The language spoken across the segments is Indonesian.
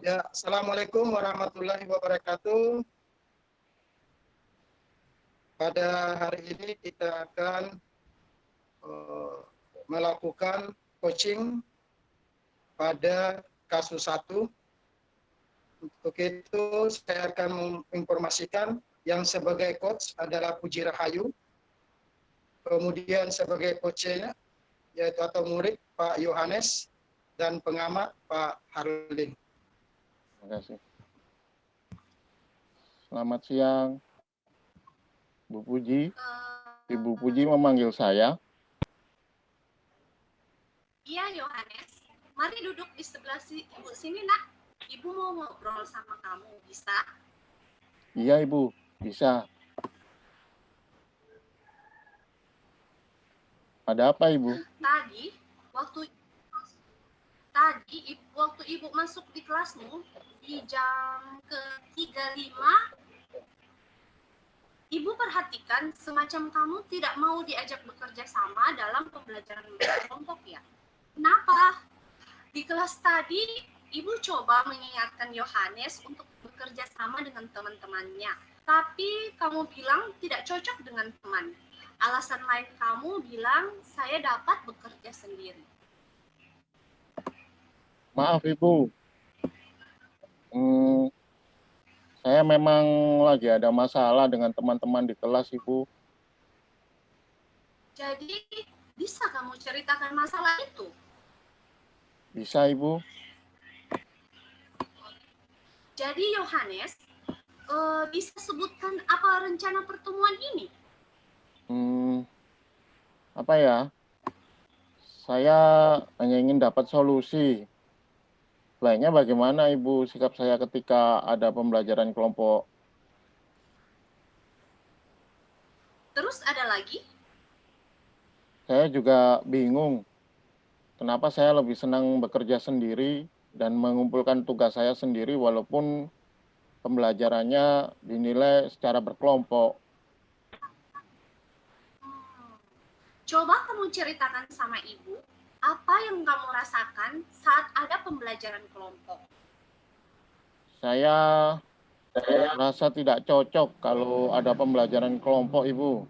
Ya, Assalamualaikum warahmatullahi wabarakatuh. Pada hari ini kita akan melakukan coaching pada kasus 1. Untuk itu saya akan menginformasikan yang sebagai coach adalah Puji Rahayu. Kemudian sebagai coachnya yaitu atau murid Pak Yohanes dan pengamat Pak Harlin. Terima kasih. Selamat siang, Bu Puji. Ibu Puji memanggil saya. Iya, Yohanes. Mari duduk di sebelah Ibu sini, Nak. Ibu mau ngobrol sama kamu, bisa? Iya, Ibu. Bisa. Ada apa, Ibu? Tadi, waktu Ibu masuk di kelasmu, di jam ke-35, Ibu perhatikan semacam kamu tidak mau diajak bekerja sama dalam pembelajaran kelompok ya. Kenapa? Di kelas tadi, Ibu coba mengingatkan Yohanes untuk bekerja sama dengan teman-temannya. Tapi kamu bilang tidak cocok dengan teman. Alasan lain kamu bilang, saya dapat bekerja sendiri. Maaf, Ibu. Saya memang lagi ada masalah dengan teman-teman di kelas, Ibu. Jadi, bisa kamu ceritakan masalah itu? Bisa, Ibu. Jadi, Yohanes, bisa sebutkan apa rencana pertemuan ini? Apa ya? Saya hanya ingin dapat solusi. Baiknya bagaimana, Ibu, sikap saya ketika ada pembelajaran kelompok? Terus ada lagi? Saya juga bingung. Kenapa saya lebih senang bekerja sendiri dan mengumpulkan tugas saya sendiri walaupun pembelajarannya dinilai secara berkelompok. Coba kamu ceritakan sama Ibu, apa yang kamu rasakan saat ada pembelajaran kelompok? Saya rasa tidak cocok kalau ada pembelajaran kelompok, Ibu.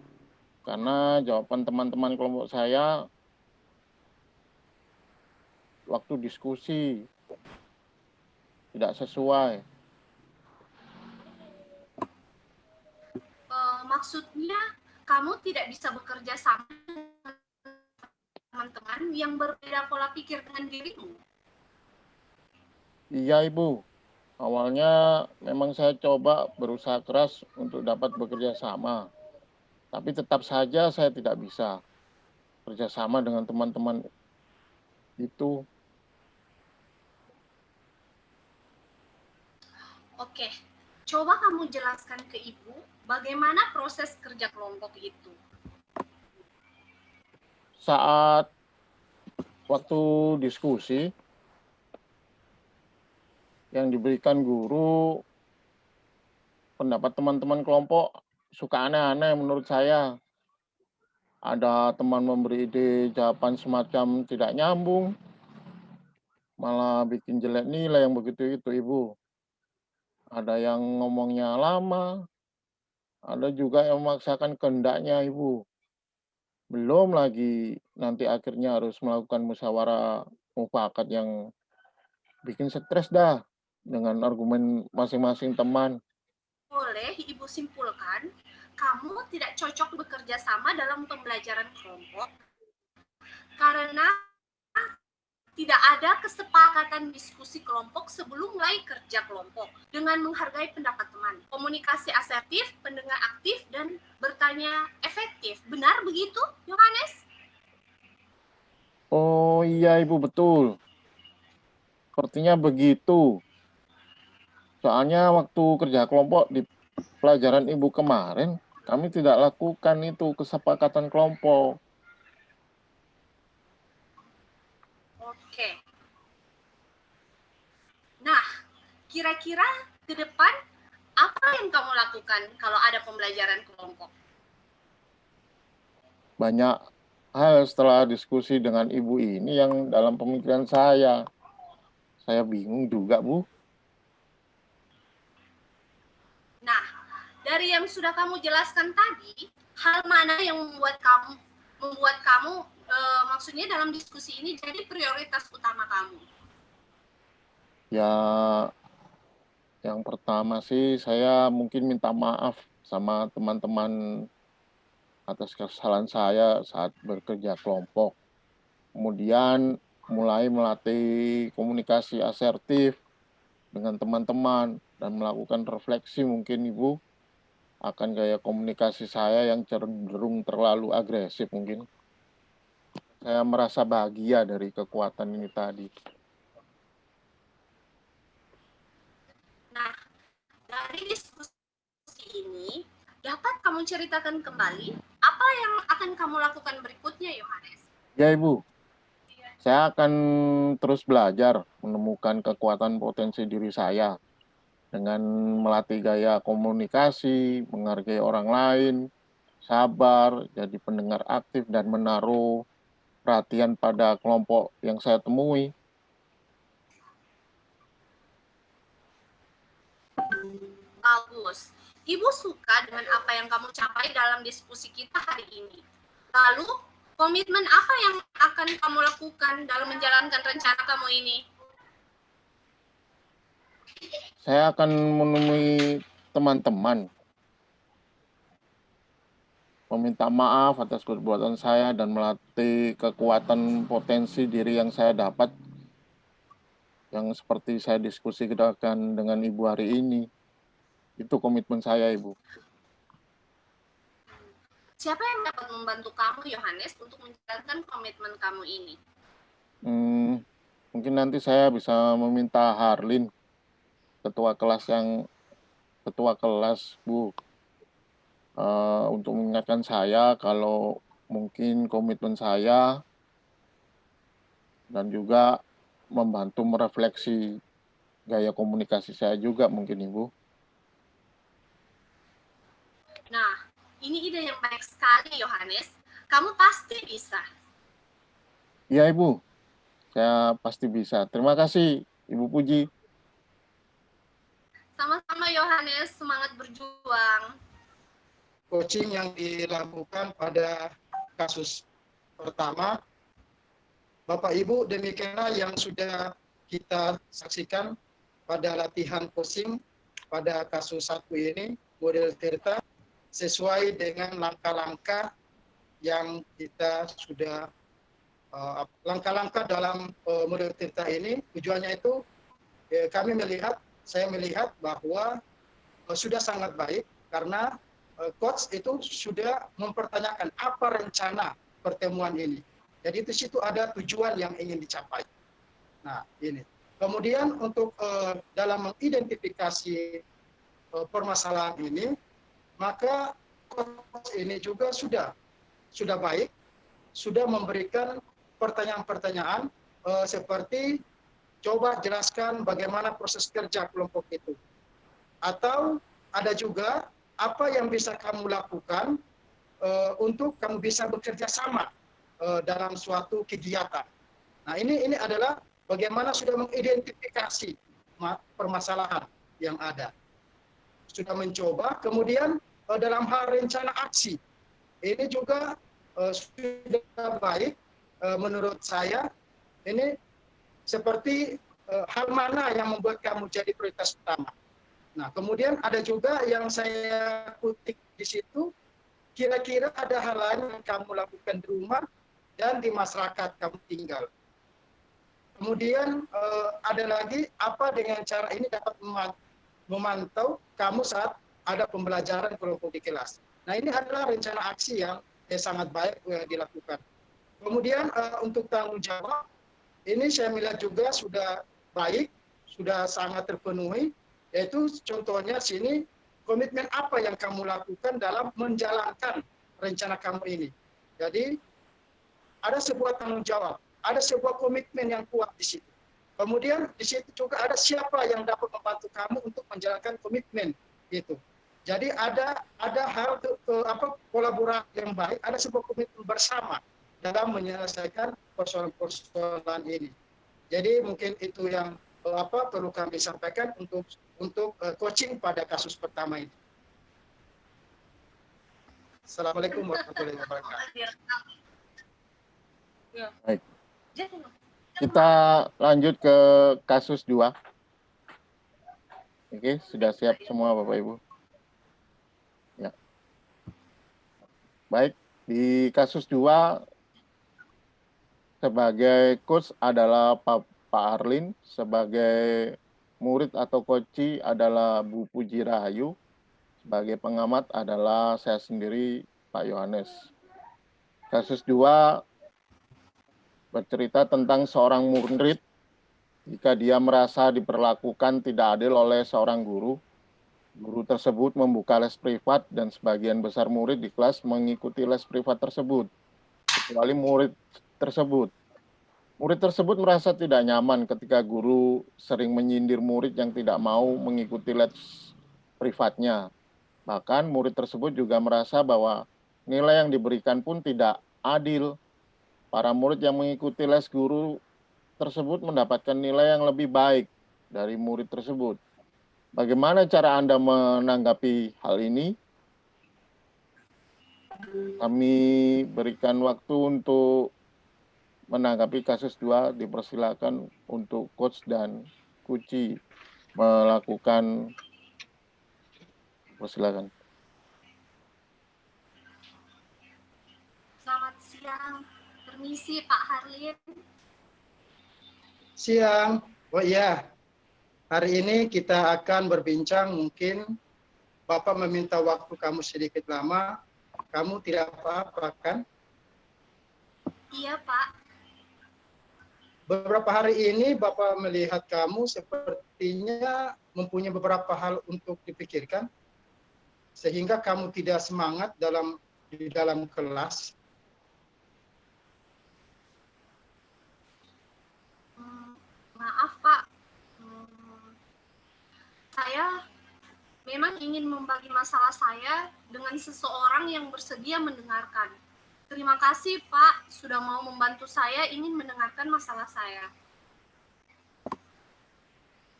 Karena jawaban teman-teman kelompok saya waktu diskusi tidak sesuai. Maksudnya kamu tidak bisa bekerja sama dengan teman-teman yang berbeda pola pikir dengan dirimu? Iya, Ibu. Awalnya memang saya coba berusaha keras untuk dapat bekerja sama. Tapi tetap saja saya tidak bisa kerjasama dengan teman-teman itu. Oke, coba kamu jelaskan ke Ibu bagaimana proses kerja kelompok itu. Saat waktu diskusi yang diberikan guru, pendapat teman-teman kelompok suka aneh-aneh menurut saya. Ada teman memberi ide jawaban semacam tidak nyambung, malah bikin jelek nilai yang begitu itu, Ibu. Ada yang ngomongnya lama, ada juga yang memaksakan kehendaknya, Ibu. Belum lagi nanti akhirnya harus melakukan musyawarah mufakat yang bikin stres dah dengan argumen masing-masing teman. Boleh Ibu simpulkan, kamu tidak cocok bekerja sama dalam pembelajaran kelompok karena tidak ada kesepakatan diskusi kelompok sebelum mulai kerja kelompok dengan menghargai pendapat teman. Komunikasi asertif, pendengar aktif, dan bertanya efektif. Benar begitu, Yohanes? Oh iya, Ibu, betul. Sepertinya begitu. Soalnya waktu kerja kelompok di pelajaran Ibu kemarin, kami tidak lakukan itu kesepakatan kelompok. Oke. Nah, kira-kira ke depan apa yang kamu lakukan kalau ada pembelajaran kelompok? Banyak hal setelah diskusi dengan Ibu ini yang dalam pemikiran saya. Saya bingung juga, Bu. dari yang sudah kamu jelaskan tadi, hal mana yang membuat kamu maksudnya dalam diskusi ini jadi prioritas utama kamu? Ya, yang pertama sih saya mungkin minta maaf sama teman-teman atas kesalahan saya saat bekerja kelompok. Kemudian mulai melatih komunikasi asertif dengan teman-teman dan melakukan refleksi mungkin Ibu akan gaya komunikasi saya yang cenderung terlalu agresif mungkin. Saya merasa bahagia dari kekuatan ini tadi. Nah, dari diskusi ini, dapat kamu ceritakan kembali apa yang akan kamu lakukan berikutnya, Yohanes? Ya Ibu, saya akan terus belajar menemukan kekuatan potensi diri saya dengan melatih gaya komunikasi, menghargai orang lain, sabar, jadi pendengar aktif, dan menaruh perhatian pada kelompok yang saya temui. Bagus. Ibu suka dengan apa yang kamu capai dalam diskusi kita hari ini. Lalu, komitmen apa yang akan kamu lakukan dalam menjalankan rencana kamu ini? Saya akan menemui teman-teman, meminta maaf atas perbuatan saya, dan melatih kekuatan potensi diri yang saya dapat, yang seperti saya diskusikan dengan Ibu hari ini. Itu komitmen saya, Ibu. Siapa yang dapat membantu kamu, Yohanes, untuk menjalankan komitmen kamu ini? Mungkin nanti saya bisa meminta Harlin, ketua kelas Bu, untuk mengingatkan saya kalau mungkin komitmen saya dan juga membantu merefleksi gaya komunikasi saya juga mungkin Ibu. Nah, ini ide yang baik sekali, Yohanes. Kamu pasti bisa. Iya Ibu, saya pasti bisa. Terima kasih Ibu Puji. Sama-sama, Yohanes. Semangat berjuang. Coaching yang dilakukan pada kasus pertama, Bapak Ibu, demikianlah yang sudah kita saksikan pada latihan coaching pada kasus 1 ini, model Tirta, sesuai dengan langkah-langkah yang kita sudah langkah-langkah dalam model Tirta ini. Tujuannya itu saya melihat bahwa sudah sangat baik karena coach itu sudah mempertanyakan apa rencana pertemuan ini. Jadi di situ ada tujuan yang ingin dicapai. Nah, ini. Kemudian untuk dalam mengidentifikasi permasalahan ini, maka coach ini juga sudah baik, sudah memberikan pertanyaan-pertanyaan seperti coba jelaskan bagaimana proses kerja kelompok itu. Atau ada juga apa yang bisa kamu lakukan untuk kamu bisa bekerja sama dalam suatu kegiatan. Nah, ini adalah bagaimana sudah mengidentifikasi permasalahan yang ada. Sudah mencoba, kemudian dalam hal rencana aksi, ini juga sudah baik menurut saya. Ini seperti hal mana yang membuat kamu jadi prioritas utama. Nah, kemudian ada juga yang saya kutip di situ, kira-kira ada hal lain yang kamu lakukan di rumah dan di masyarakat kamu tinggal. Kemudian ada lagi apa dengan cara ini dapat memantau kamu saat ada pembelajaran kelompok di kelas. Nah, ini adalah rencana aksi yang sangat baik dilakukan. Kemudian untuk tanggung jawab, ini saya melihat juga sudah baik, sudah sangat terpenuhi, yaitu contohnya sini, komitmen apa yang kamu lakukan dalam menjalankan rencana kamu ini. Jadi, ada sebuah tanggung jawab, ada sebuah komitmen yang kuat di situ. Kemudian di situ juga ada siapa yang dapat membantu kamu untuk menjalankan komitmen itu. Jadi ada hal kolaborasi yang baik, ada sebuah komitmen bersama dalam menyelesaikan persoalan-persoalan ini. Jadi mungkin itu yang perlu kami sampaikan untuk coaching pada kasus pertama ini. Assalamualaikum warahmatullahi wabarakatuh. Baik. Kita lanjut ke kasus 2. Oke, sudah siap semua Bapak Ibu? Ya. Baik, di kasus 2 sebagai coach adalah Pak Arlin, sebagai murid atau coach adalah Bu Puji Rahayu, sebagai pengamat adalah saya sendiri Pak Yohanes. Kasus 2 bercerita tentang seorang murid jika dia merasa diperlakukan tidak adil oleh seorang guru. Guru tersebut membuka les privat dan sebagian besar murid di kelas mengikuti les privat tersebut, kecuali murid tersebut. Murid tersebut merasa tidak nyaman ketika guru sering menyindir murid yang tidak mau mengikuti les privatnya. Bahkan murid tersebut juga merasa bahwa nilai yang diberikan pun tidak adil. Para murid yang mengikuti les guru tersebut mendapatkan nilai yang lebih baik dari murid tersebut. Bagaimana cara Anda menanggapi hal ini? Kami berikan waktu untuk menanggapi kasus 2, dipersilakan untuk coach dan Kuci melakukan. Persilakan. Selamat siang, permisi Pak Harlin. Siang. Oh iya, hari ini kita akan berbincang, mungkin Bapak meminta waktu kamu sedikit lama. Kamu tidak apa-apa kan? Iya Pak. Beberapa hari ini Bapak melihat kamu sepertinya mempunyai beberapa hal untuk dipikirkan, sehingga kamu tidak semangat di dalam kelas. Maaf Pak, saya memang ingin membagi masalah saya dengan seseorang yang bersedia mendengarkan. Terima kasih Pak, sudah mau membantu saya ingin mendengarkan masalah saya.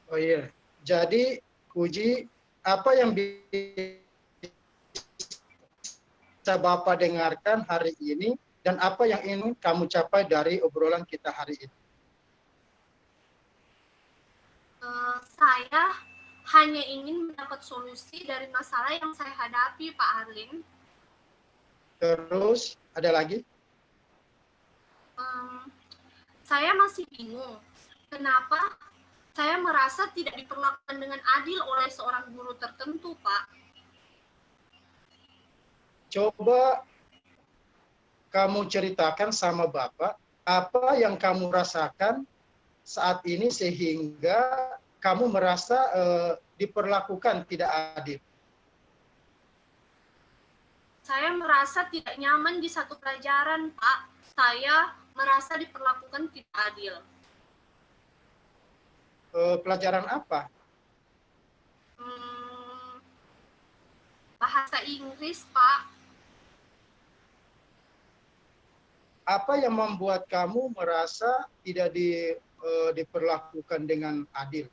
Oh iya, jadi Puji, apa yang bisa Bapak dengarkan hari ini dan apa yang ingin kamu capai dari obrolan kita hari ini? Saya hanya ingin mendapat solusi dari masalah yang saya hadapi, Pak Harlin. Terus, ada lagi? Saya masih bingung, kenapa saya merasa tidak diperlakukan dengan adil oleh seorang guru tertentu, Pak. Coba kamu ceritakan sama Bapak, apa yang kamu rasakan saat ini sehingga kamu merasa diperlakukan tidak adil. Saya merasa tidak nyaman di satu pelajaran, Pak. Saya merasa diperlakukan tidak adil. Pelajaran apa? Bahasa Inggris, Pak. Apa yang membuat kamu merasa tidak diperlakukan dengan adil?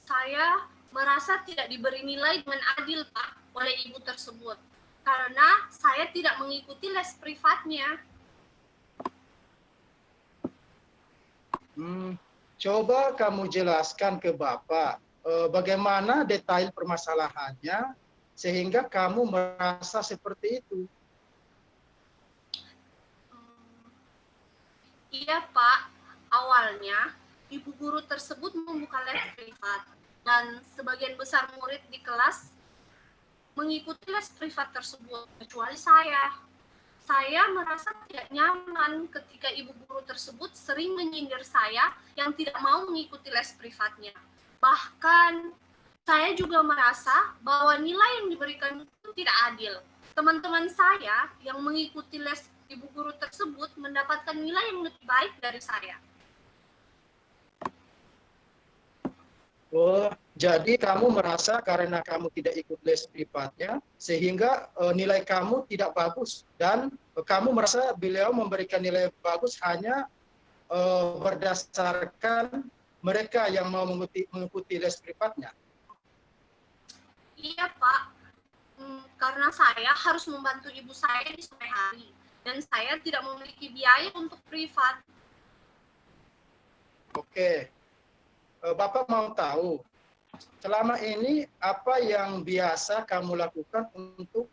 Saya merasa tidak diberi nilai dengan adil, Pak, oleh ibu tersebut. Karena saya tidak mengikuti les privatnya. Coba kamu jelaskan ke Bapak bagaimana detail permasalahannya sehingga kamu merasa seperti itu. Iya, Pak. Awalnya, ibu guru tersebut membuka les privat dan sebagian besar murid di kelas mengikuti les privat tersebut, kecuali saya. Saya merasa tidak nyaman ketika ibu guru tersebut sering menyindir saya yang tidak mau mengikuti les privatnya. Bahkan, saya juga merasa bahwa nilai yang diberikan itu tidak adil. Teman-teman saya yang mengikuti les ibu guru tersebut mendapatkan nilai yang lebih baik dari saya. Oh, jadi kamu merasa karena kamu tidak ikut les privatnya, sehingga nilai kamu tidak bagus. Dan kamu merasa beliau memberikan nilai bagus hanya berdasarkan mereka yang mau mengikuti les privatnya. Iya, Pak. karena saya harus membantu ibu saya di sore hari dan saya tidak memiliki biaya untuk privat. Oke, Bapak mau tahu selama ini apa yang biasa kamu lakukan untuk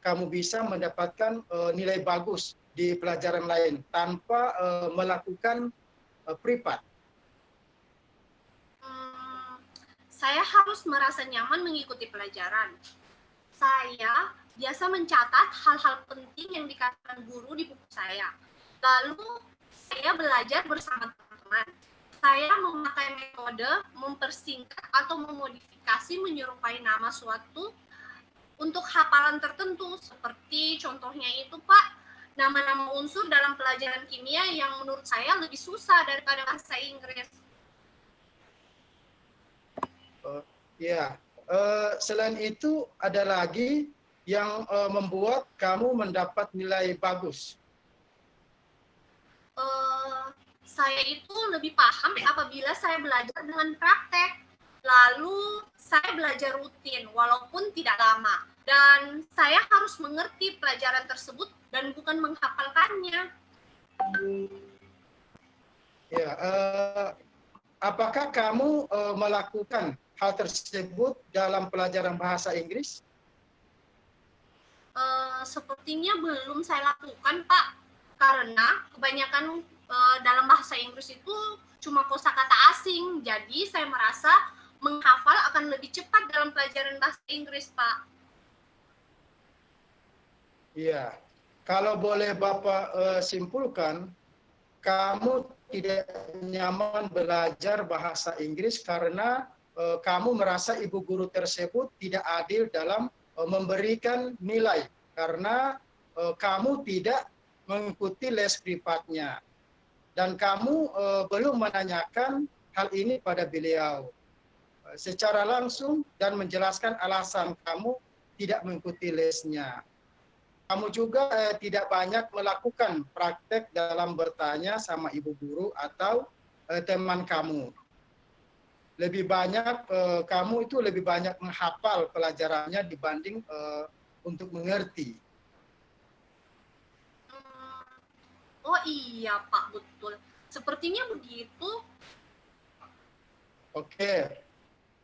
kamu bisa mendapatkan nilai bagus di pelajaran lain tanpa melakukan privat? Saya harus merasa nyaman mengikuti pelajaran. Saya biasa mencatat hal-hal penting yang dikatakan guru di buku saya. Lalu saya belajar bersama teman-teman. Saya memakai metode mempersingkat atau memodifikasi menyerupai nama suatu untuk hafalan tertentu. Seperti contohnya itu, Pak, nama-nama unsur dalam pelajaran kimia yang menurut saya lebih susah daripada bahasa Inggris. Ya, selain itu ada lagi yang membuat kamu mendapat nilai bagus. Saya itu lebih paham apabila saya belajar dengan praktek. Lalu saya belajar rutin walaupun tidak lama. Dan saya harus mengerti pelajaran tersebut dan bukan menghafalkannya. Ya, apakah kamu melakukan hal tersebut dalam pelajaran bahasa Inggris? Sepertinya belum saya lakukan, Pak, karena kebanyakan dalam bahasa Inggris itu cuma kosakata asing, jadi saya merasa menghafal akan lebih cepat dalam pelajaran bahasa Inggris, Pak. Iya, kalau boleh Bapak simpulkan, kamu tidak nyaman belajar bahasa Inggris karena kamu merasa ibu guru tersebut tidak adil dalam memberikan nilai karena kamu tidak mengikuti les privatnya dan kamu belum menanyakan hal ini pada beliau secara langsung dan menjelaskan alasan kamu tidak mengikuti lesnya. Kamu juga tidak banyak melakukan praktek dalam bertanya sama ibu guru atau teman kamu. Lebih banyak kamu itu lebih banyak menghafal pelajarannya dibanding untuk mengerti. Oh iya, Pak, betul. Sepertinya begitu. Oke,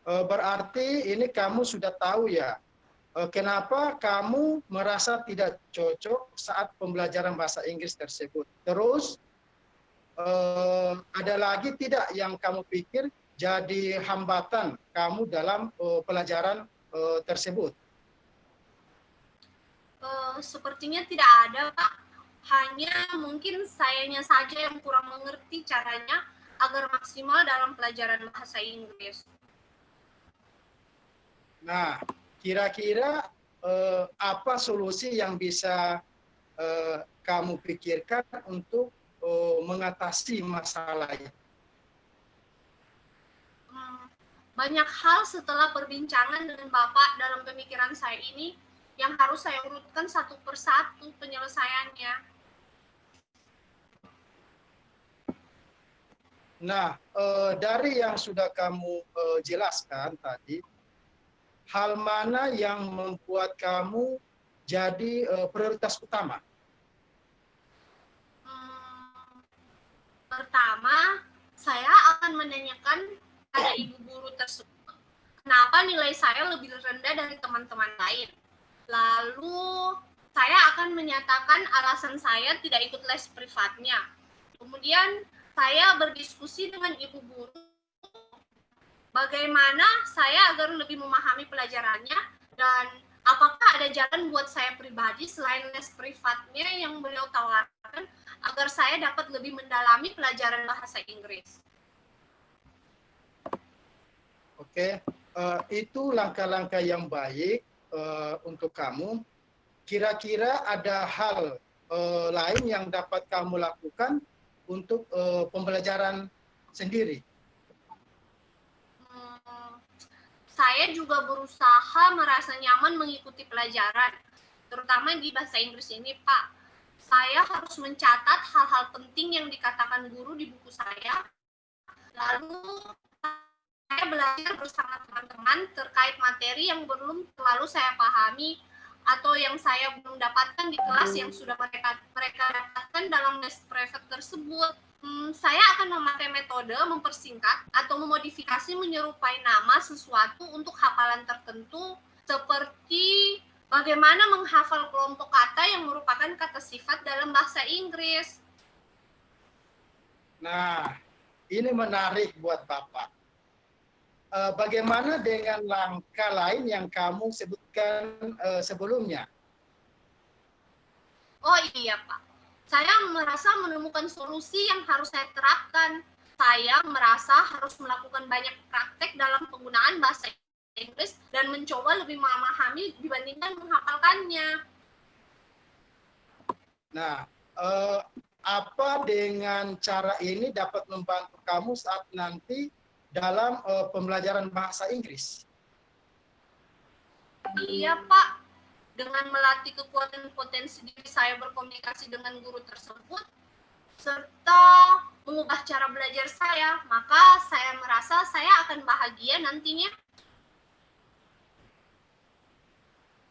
berarti ini kamu sudah tahu ya, kenapa kamu merasa tidak cocok saat pembelajaran bahasa Inggris tersebut. Terus, ada lagi tidak yang kamu pikir jadi hambatan kamu dalam pelajaran tersebut? Sepertinya tidak ada, Pak. Hanya mungkin sayanya saja yang kurang mengerti caranya agar maksimal dalam pelajaran bahasa Inggris. Nah, kira-kira apa solusi yang bisa kamu pikirkan untuk mengatasi masalah ini? Banyak hal setelah perbincangan dengan Bapak dalam pemikiran saya ini yang harus saya urutkan satu persatu penyelesaiannya. Nah, dari yang sudah kamu jelaskan tadi, hal mana yang membuat kamu jadi prioritas utama? Pertama, saya akan menanyakan pada ibu guru tersebut kenapa nilai saya lebih rendah dari teman-teman lain. Lalu, saya akan menyatakan alasan saya tidak ikut les privatnya. Kemudian, saya berdiskusi dengan ibu guru bagaimana saya agar lebih memahami pelajarannya dan apakah ada jalan buat saya pribadi selain les privatnya yang beliau tawarkan agar saya dapat lebih mendalami pelajaran bahasa Inggris. Oke, itu langkah-langkah yang baik untuk kamu. Kira-kira ada hal lain yang dapat kamu lakukan untuk pembelajaran sendiri? Saya juga berusaha merasa nyaman mengikuti pelajaran, terutama di bahasa Inggris ini, Pak. Saya harus mencatat hal-hal penting yang dikatakan guru di buku saya, lalu saya belajar bersama teman-teman terkait materi yang belum terlalu saya pahami atau yang saya belum dapatkan di kelas yang sudah mereka dapatkan dalam les private tersebut. Saya akan memakai metode mempersingkat atau memodifikasi menyerupai nama sesuatu untuk hafalan tertentu, seperti bagaimana menghafal kelompok kata yang merupakan kata sifat dalam bahasa Inggris. Nah, ini menarik buat Bapak. Bagaimana dengan langkah lain yang kamu sebutkan sebelumnya? Oh iya, Pak. Saya merasa menemukan solusi yang harus saya terapkan. Saya merasa harus melakukan banyak praktek dalam penggunaan bahasa Inggris dan mencoba lebih memahami dibandingkan menghafalkannya. Nah, apa dengan cara ini dapat membantu kamu saat nanti dalam pembelajaran bahasa Inggris? Iya, Pak. Dengan melatih kekuatan potensi diri saya berkomunikasi dengan guru tersebut, serta mengubah cara belajar saya, maka saya merasa saya akan bahagia nantinya.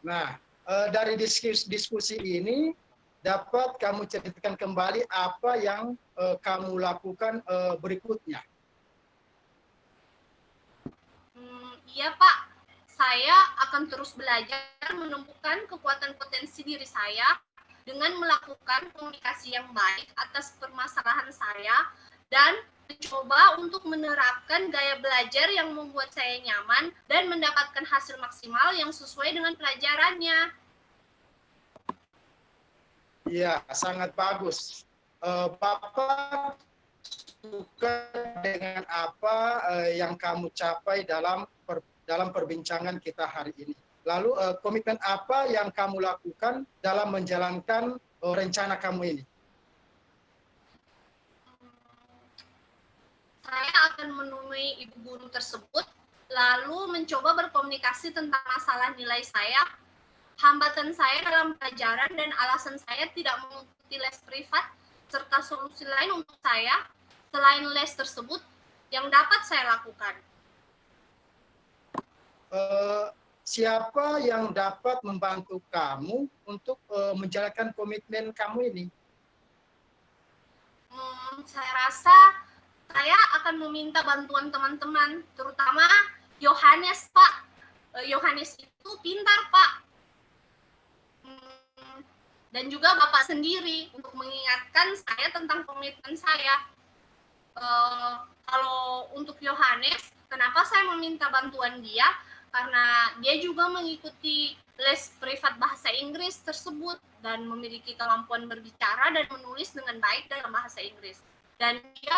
Nah, dari diskusi ini, dapat kamu ceritakan kembali apa yang kamu lakukan berikutnya? Iya, Pak. Saya akan terus belajar menemukan kekuatan potensi diri saya dengan melakukan komunikasi yang baik atas permasalahan saya dan mencoba untuk menerapkan gaya belajar yang membuat saya nyaman dan mendapatkan hasil maksimal yang sesuai dengan pelajarannya. Iya, sangat bagus. Bapak suka dengan apa yang kamu capai dalam perbincangan kita hari ini. Lalu komitmen apa yang kamu lakukan dalam menjalankan rencana kamu ini? Saya akan menemui ibu guru tersebut, lalu mencoba berkomunikasi tentang masalah nilai saya, hambatan saya dalam pelajaran, dan alasan saya tidak mengikuti les privat, serta solusi lain untuk saya selain les tersebut yang dapat saya lakukan. Siapa yang dapat membantu kamu untuk menjalankan komitmen kamu ini? Saya rasa saya akan meminta bantuan teman-teman, terutama Yohanes, Pak. Yohanes itu pintar, Pak. Dan juga Bapak sendiri untuk mengingatkan saya tentang komitmen saya. Kalau untuk Yohanes, kenapa saya meminta bantuan dia? Karena dia juga mengikuti les privat bahasa Inggris tersebut dan memiliki kemampuan berbicara dan menulis dengan baik dalam bahasa Inggris. Dan dia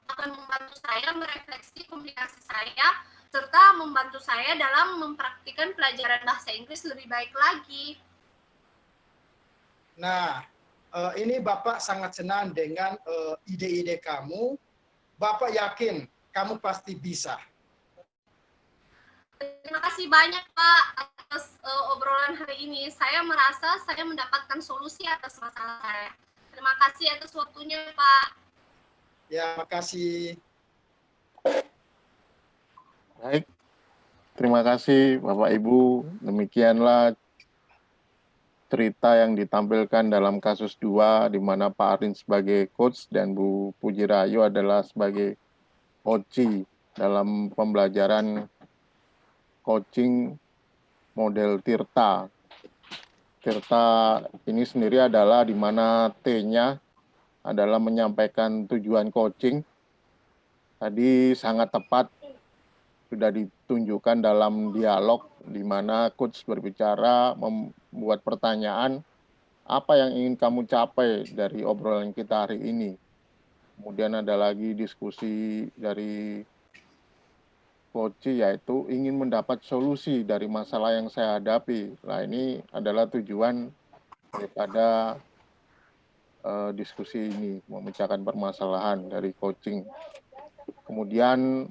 akan membantu saya merefleksi komunikasi saya serta membantu saya dalam mempraktikkan pelajaran bahasa Inggris lebih baik lagi. Nah, ini Bapak sangat senang dengan ide-ide kamu. Bapak yakin kamu pasti bisa. Terima kasih banyak, Pak, atas obrolan hari ini. Saya merasa saya mendapatkan solusi atas masalah saya. Terima kasih atas waktunya, Pak. Ya, makasih. Baik, terima kasih Bapak Ibu. Demikianlah cerita yang ditampilkan dalam kasus 2, di mana Pak Arin sebagai coach dan Bu Puji Rahayu adalah sebagai coachee dalam pembelajaran coaching model Tirta. Tirta ini sendiri adalah di mana T-nya adalah menyampaikan tujuan coaching. Tadi sangat tepat sudah ditunjukkan dalam dialog di mana coach berbicara, membuat pertanyaan, apa yang ingin kamu capai dari obrolan kita hari ini. Kemudian ada lagi diskusi dari coach, yaitu ingin mendapat solusi dari masalah yang saya hadapi. Nah, ini adalah tujuan daripada diskusi ini, memecahkan permasalahan dari coaching. Kemudian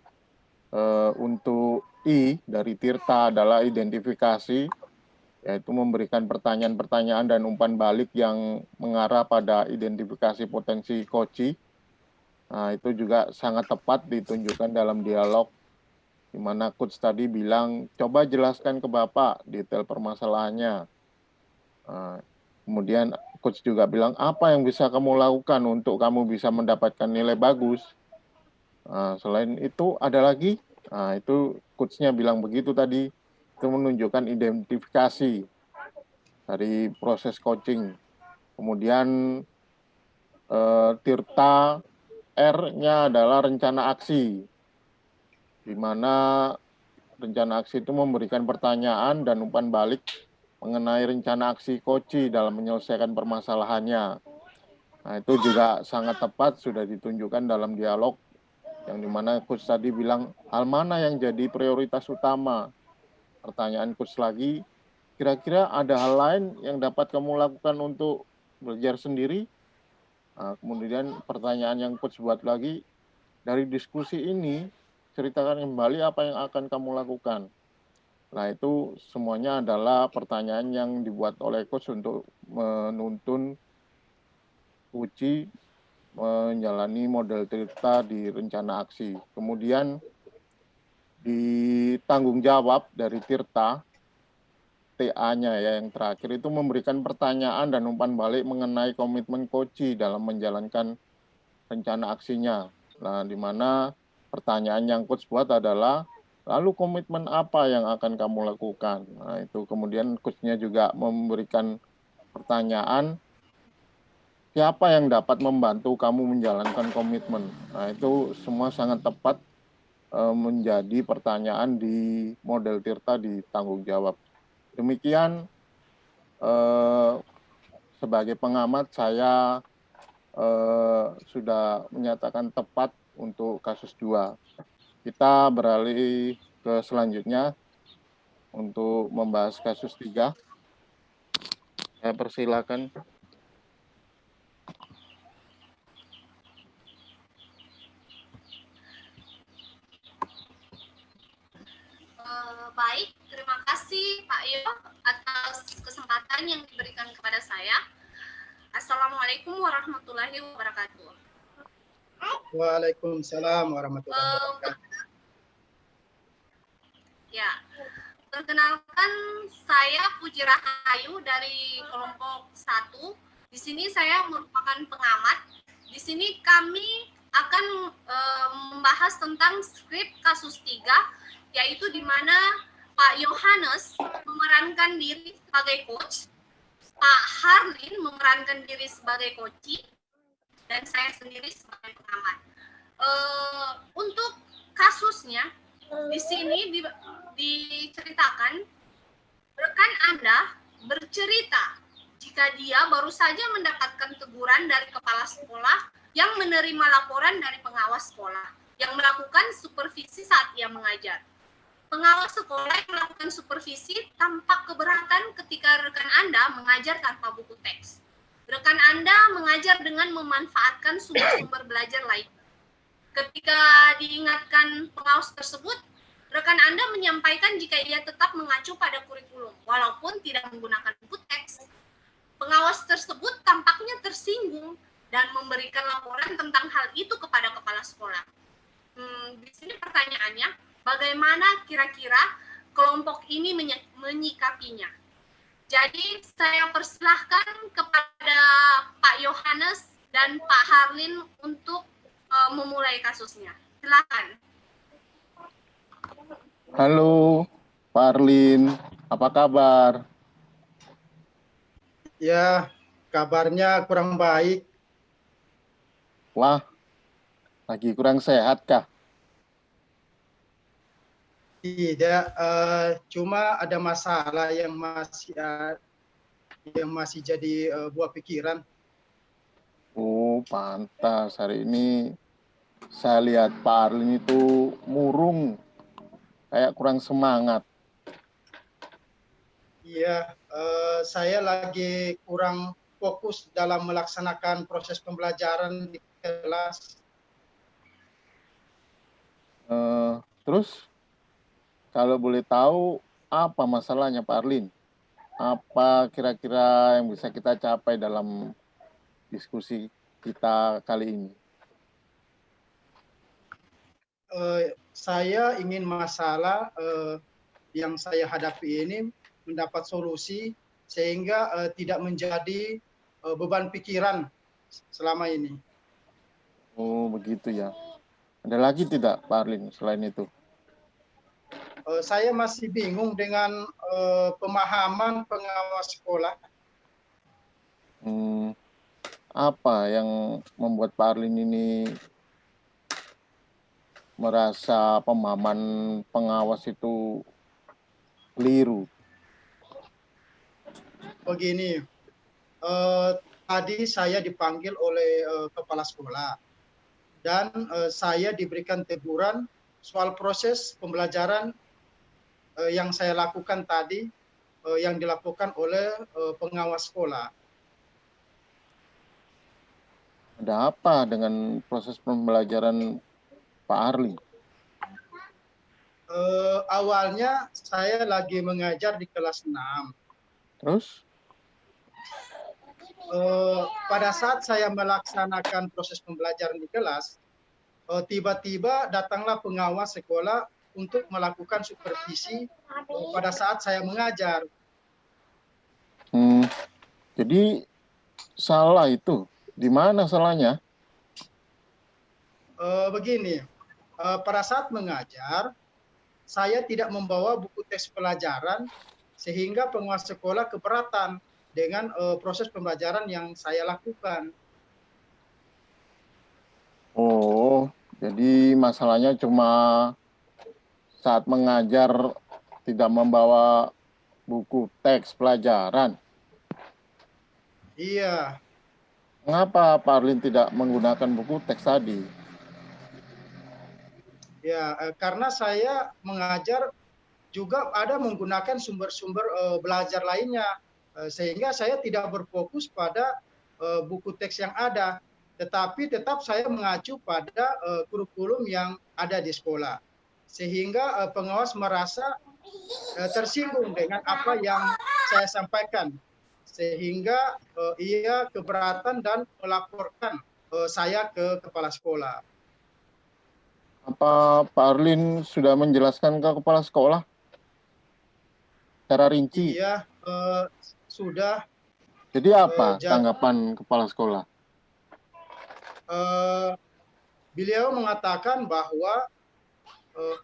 untuk I dari Tirta adalah identifikasi, yaitu memberikan pertanyaan-pertanyaan dan umpan balik yang mengarah pada identifikasi potensi coachee. Nah, itu juga sangat tepat ditunjukkan dalam dialog di mana coach tadi bilang, coba jelaskan ke Bapak detail permasalahannya. Kemudian coach juga bilang, apa yang bisa kamu lakukan untuk kamu bisa mendapatkan nilai bagus. Selain itu ada lagi, itu coach-nya bilang begitu tadi, itu menunjukkan identifikasi dari proses coaching. Kemudian Tirta R-nya adalah rencana aksi, di mana rencana aksi itu memberikan pertanyaan dan umpan balik mengenai rencana aksi Koci dalam menyelesaikan permasalahannya. Nah, itu juga sangat tepat, sudah ditunjukkan dalam dialog, yang dimana coach tadi bilang, hal mana yang jadi prioritas utama? Pertanyaan coach lagi, kira-kira ada hal lain yang dapat kamu lakukan untuk belajar sendiri? Nah, kemudian pertanyaan yang coach buat lagi, dari diskusi ini, ceritakan kembali apa yang akan kamu lakukan. Nah, itu semuanya adalah pertanyaan yang dibuat oleh coach untuk menuntun Uci menjalani model Tirta di rencana aksi. Kemudian di tanggung jawab dari Tirta, TA-nya ya yang terakhir itu memberikan pertanyaan dan umpan balik mengenai komitmen Koci dalam menjalankan rencana aksinya. Nah, di mana pertanyaan yang coach buat adalah, lalu komitmen apa yang akan kamu lakukan? Nah, itu kemudian coach-nya juga memberikan pertanyaan, siapa yang dapat membantu kamu menjalankan komitmen? Nah, itu semua sangat tepat menjadi pertanyaan di model Tirta di tanggung jawab. Demikian, sebagai pengamat saya sudah menyatakan tepat untuk kasus 2. Kita beralih ke selanjutnya untuk membahas kasus 3. Saya persilakan. Baik, terima kasih Pak Yo atas kesempatan yang diberikan kepada saya. Assalamualaikum warahmatullahi wabarakatuh. Waalaikumsalam warahmatullahi wabarakatuh. Ya, perkenalkan saya Puji Rahayu dari kelompok 1. Di sini saya merupakan pengamat. Di sini kami akan membahas tentang skrip kasus 3, yaitu di mana Pak Yohanes memerankan diri sebagai coach, Pak Harlin memerankan diri sebagai coach, dan saya sendiri sebagai pengamat. Untuk kasusnya, di sini diceritakan rekan Anda bercerita jika dia baru saja mendapatkan teguran dari kepala sekolah yang menerima laporan dari pengawas sekolah yang melakukan supervisi saat ia mengajar. Pengawas sekolah yang melakukan supervisi tampak keberatan ketika rekan Anda mengajar tanpa buku teks. Rekan Anda mengajar dengan memanfaatkan sumber-sumber belajar lain. Ketika diingatkan pengawas tersebut, rekan Anda menyampaikan jika ia tetap mengacu pada kurikulum, walaupun tidak menggunakan buku teks. Pengawas tersebut tampaknya tersinggung dan memberikan laporan tentang hal itu kepada kepala sekolah. Di sini pertanyaannya, bagaimana kira-kira kelompok ini menyikapinya? Jadi saya persilahkan kepada Pak Yohanes dan Pak Harlin untuk memulai kasusnya. Silakan. Halo, Pak Harlin, apa kabar? Ya, kabarnya kurang baik. Wah, lagi kurang sehat kah? Tidak, cuma ada masalah yang masih jadi buah pikiran. Oh, pantas. Hari ini saya lihat Pak Harlin itu murung, kayak kurang semangat. Iya, saya lagi kurang fokus dalam melaksanakan proses pembelajaran di kelas. Terus, kalau boleh tahu, apa masalahnya Pak Harlin? Apa kira-kira yang bisa kita capai dalam diskusi kita kali ini? saya ingin masalah yang saya hadapi ini mendapat solusi sehingga tidak menjadi beban pikiran selama ini. Oh, begitu ya. Ada lagi tidak, Pak Arlin, selain itu? Saya masih bingung dengan pemahaman pengawas sekolah. Apa yang membuat Pak Arlin ini merasa pemahaman pengawas itu keliru? Begini, tadi saya dipanggil oleh kepala sekolah dan saya diberikan teguran soal proses pembelajaran yang saya lakukan tadi, yang dilakukan oleh pengawas sekolah. Ada apa dengan proses pembelajaran Pak Arlin? Awalnya saya lagi mengajar di kelas 6. Terus? Pada saat saya melaksanakan proses pembelajaran di kelas, tiba-tiba datanglah pengawas sekolah untuk melakukan supervisi pada saat saya mengajar. Jadi salah itu, di mana salahnya? Begini, pada saat mengajar, saya tidak membawa buku teks pelajaran sehingga pengawas sekolah keberatan dengan proses pembelajaran yang saya lakukan. Oh, jadi masalahnya cuma saat mengajar tidak membawa buku teks pelajaran. Iya. Mengapa Pak Arlin tidak menggunakan buku teks tadi? Ya, karena saya mengajar juga ada menggunakan sumber-sumber belajar lainnya, sehingga saya tidak berfokus pada buku teks yang ada, tetapi tetap saya mengacu pada kurikulum yang ada di sekolah, sehingga pengawas merasa tersinggung dengan apa yang saya sampaikan, sehingga ia keberatan dan melaporkan saya ke kepala sekolah. Apa Pak Arlin sudah menjelaskan ke kepala sekolah secara rinci? Iya, sudah. Jadi apa tanggapan kepala sekolah? Beliau mengatakan bahwa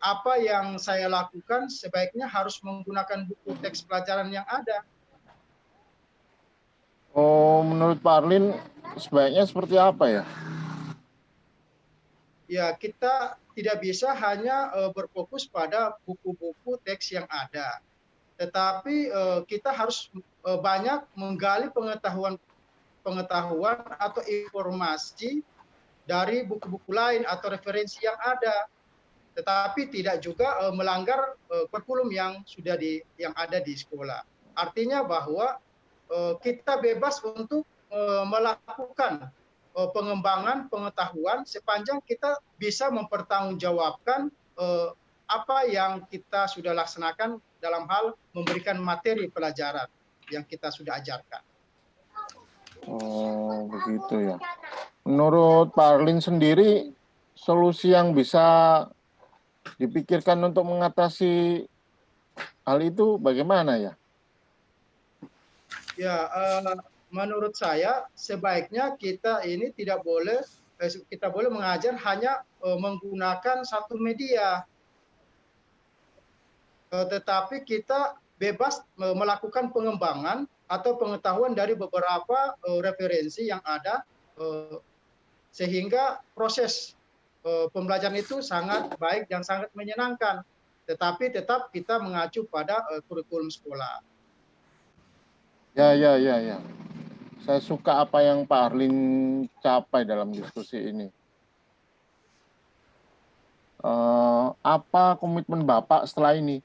apa yang saya lakukan sebaiknya harus menggunakan buku teks pelajaran yang ada. Oh, menurut Pak Arlin sebaiknya seperti apa ya? Ya, kita tidak bisa hanya berfokus pada buku-buku teks yang ada, tetapi kita harus banyak menggali pengetahuan atau informasi dari buku-buku lain atau referensi yang ada, tetapi tidak juga melanggar kurikulum yang yang ada di sekolah. Artinya bahwa kita bebas untuk melakukan pengembangan pengetahuan sepanjang kita bisa mempertanggungjawabkan apa yang kita sudah laksanakan dalam hal memberikan materi pelajaran yang kita sudah ajarkan. Oh, begitu ya. Menurut Pak Arlin sendiri, solusi yang bisa dipikirkan untuk mengatasi hal itu bagaimana ya? Ya, menurut saya sebaiknya kita ini tidak boleh mengajar hanya menggunakan satu media, tetapi kita bebas melakukan pengembangan atau pengetahuan dari beberapa referensi yang ada, sehingga proses pembelajaran itu sangat baik dan sangat menyenangkan, tetapi tetap kita mengacu pada kurikulum sekolah. Ya. Saya suka apa yang Pak Arlin capai dalam diskusi ini. Apa komitmen Bapak setelah ini?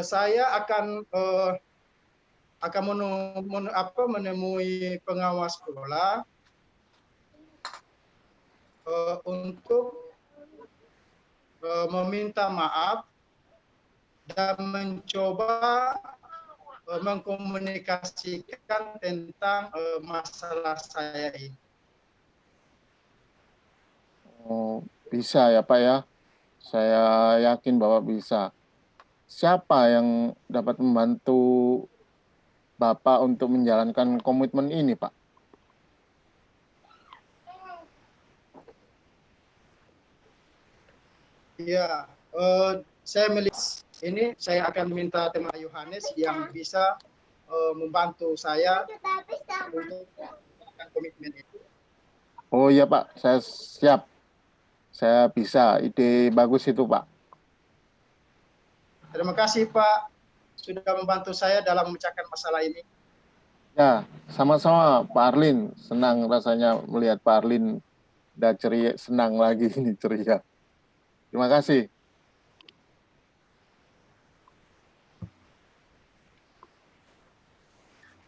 Saya akan menemui pengawas sekolah untuk meminta maaf dan mencoba mengkomunikasikan tentang masalah saya ini. Oh, bisa ya Pak ya. Saya yakin bahwa bisa. Siapa yang dapat membantu Bapak untuk menjalankan komitmen ini, Pak? Ya, saya melihat ini saya akan minta teman Yohanes yang bisa membantu saya untuk melakukan komitmen itu. Oh iya Pak, saya siap. Saya bisa. Ide bagus itu Pak. Terima kasih Pak sudah membantu saya dalam memecahkan masalah ini. Ya, sama-sama Pak Arlin. Senang rasanya melihat Pak Arlin udah ceria, senang lagi ini ceria. Terima kasih.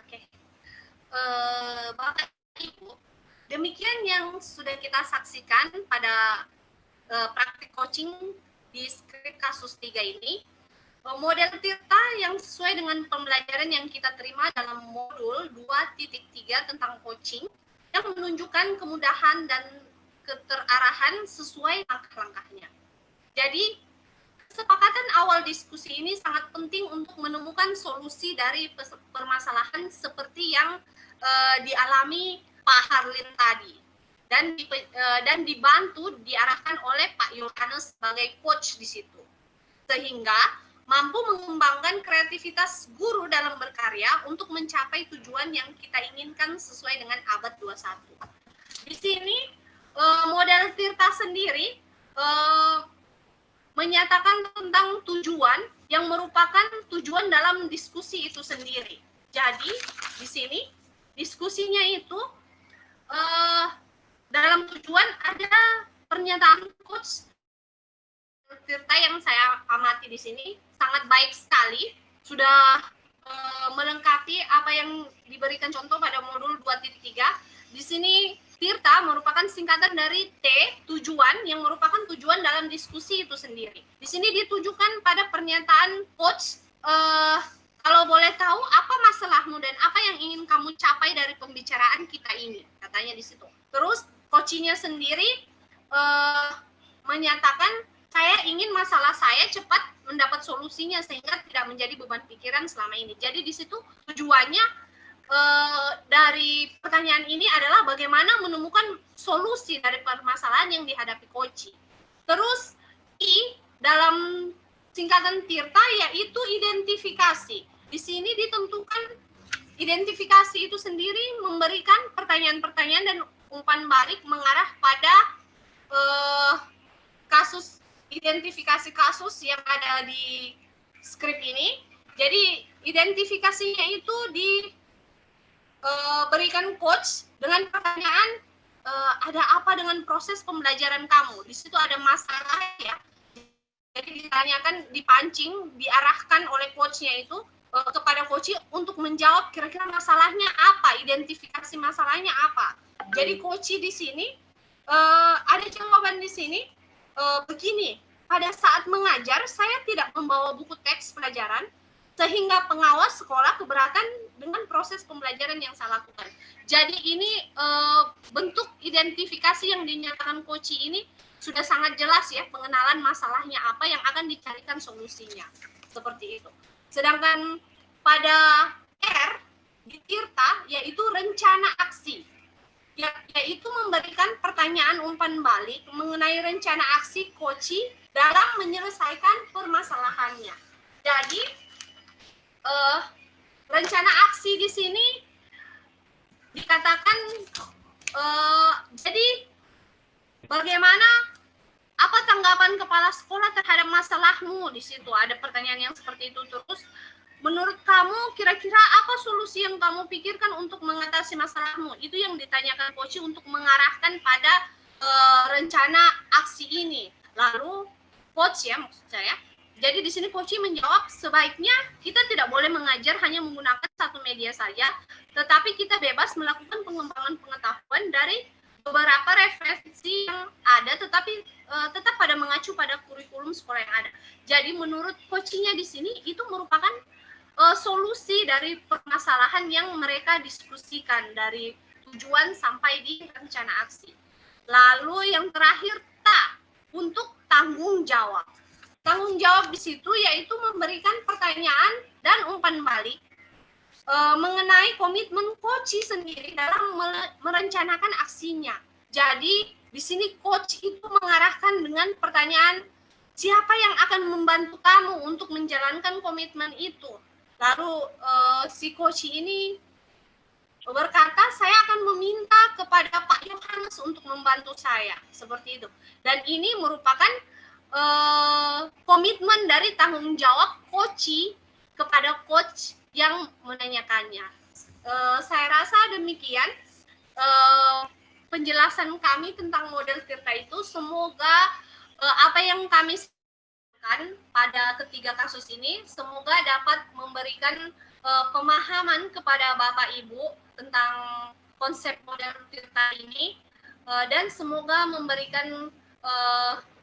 Oke. Bapak Ibu, demikian yang sudah kita saksikan pada praktik coaching di skrip kasus 3 ini. Model Tirta yang sesuai dengan pembelajaran yang kita terima dalam modul 2.3 tentang coaching yang menunjukkan kemudahan dan keterarahan sesuai langkah-langkahnya. Jadi, kesepakatan awal diskusi ini sangat penting untuk menemukan solusi dari permasalahan seperti yang dialami Pak Harlin tadi. Dan dibantu diarahkan oleh Pak Yohanes sebagai coach di situ. Sehingga mampu mengembangkan kreativitas guru dalam berkarya untuk mencapai tujuan yang kita inginkan sesuai dengan abad 21. Di sini model Tirta sendiri menyatakan tentang tujuan yang merupakan tujuan dalam diskusi itu sendiri. Jadi di sini diskusinya itu dalam tujuan ada pernyataan coach Tirta yang saya amati di sini sangat baik sekali, sudah melengkapi apa yang diberikan contoh pada modul 2.3. Di sini Tirta merupakan singkatan dari T, tujuan, yang merupakan tujuan dalam diskusi itu sendiri. Di sini ditujukan pada pernyataan coach, kalau boleh tahu apa masalahmu dan apa yang ingin kamu capai dari pembicaraan kita ini, katanya di situ. Terus coachnya sendiri menyatakan saya ingin masalah saya cepat mendapat solusinya sehingga tidak menjadi beban pikiran selama ini. Jadi di situ tujuannya dari pertanyaan ini adalah bagaimana menemukan solusi dari permasalahan yang dihadapi coach. Terus I dalam singkatan Tirta yaitu identifikasi. Di sini ditentukan identifikasi itu sendiri memberikan pertanyaan-pertanyaan dan umpan balik mengarah pada kasus identifikasi kasus yang ada di skrip ini. Jadi identifikasinya itu diberikan coach dengan pertanyaan ada apa dengan proses pembelajaran kamu. Di situ ada masalah ya. Jadi ditanyakan, dipancing, diarahkan oleh coachnya itu kepada coach untuk menjawab kira-kira masalahnya apa, identifikasi masalahnya apa. Jadi coach di sini ada jawaban di sini begini. Pada saat mengajar, saya tidak membawa buku teks pelajaran, sehingga pengawas sekolah keberatan dengan proses pembelajaran yang saya lakukan. Jadi ini bentuk identifikasi yang dinyatakan coach ini sudah sangat jelas ya, pengenalan masalahnya apa yang akan dicarikan solusinya. Seperti itu. Sedangkan pada R, di Tirta, yaitu rencana aksi. Yaitu memberikan pertanyaan umpan balik mengenai rencana aksi coach dalam menyelesaikan permasalahannya. Jadi rencana aksi di sini dikatakan jadi bagaimana, apa tanggapan kepala sekolah terhadap masalahmu. Di situ ada pertanyaan yang seperti itu. Terus menurut kamu kira-kira apa solusi yang kamu pikirkan untuk mengatasi masalahmu? Itu yang ditanyakan coach untuk mengarahkan pada rencana aksi ini. Lalu coach ya maksud saya. Jadi di sini coach menjawab sebaiknya kita tidak boleh mengajar hanya menggunakan satu media saja, tetapi kita bebas melakukan pengembangan pengetahuan dari beberapa referensi yang ada, tetapi tetap pada mengacu pada kurikulum sekolah yang ada. Jadi menurut coachnya di sini itu merupakan solusi dari permasalahan yang mereka diskusikan dari tujuan sampai di rencana aksi. Lalu yang terakhir untuk tanggung jawab. Tanggung jawab di situ yaitu memberikan pertanyaan dan umpan balik mengenai komitmen coach sendiri dalam merencanakan aksinya. Jadi di sini coach itu mengarahkan dengan pertanyaan, siapa yang akan membantu kamu untuk menjalankan komitmen itu? Lalu si coach ini berkata, saya akan meminta kepada Pak Yohanes untuk membantu saya, seperti itu. Dan ini merupakan komitmen dari tanggung jawab coach kepada coach yang menanyakannya. Saya rasa demikian penjelasan kami tentang model Tirta itu. Semoga apa yang kami sampaikan pada ketiga kasus ini semoga dapat memberikan pemahaman kepada Bapak Ibu tentang konsep model Tirta ini dan semoga memberikan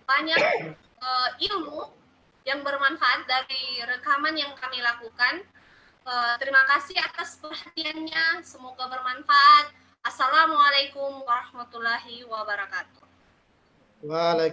banyak ilmu yang bermanfaat dari rekaman yang kami lakukan. Terima kasih atas perhatiannya, semoga bermanfaat. Assalamualaikum warahmatullahi wabarakatuh. Waalaikumsalam.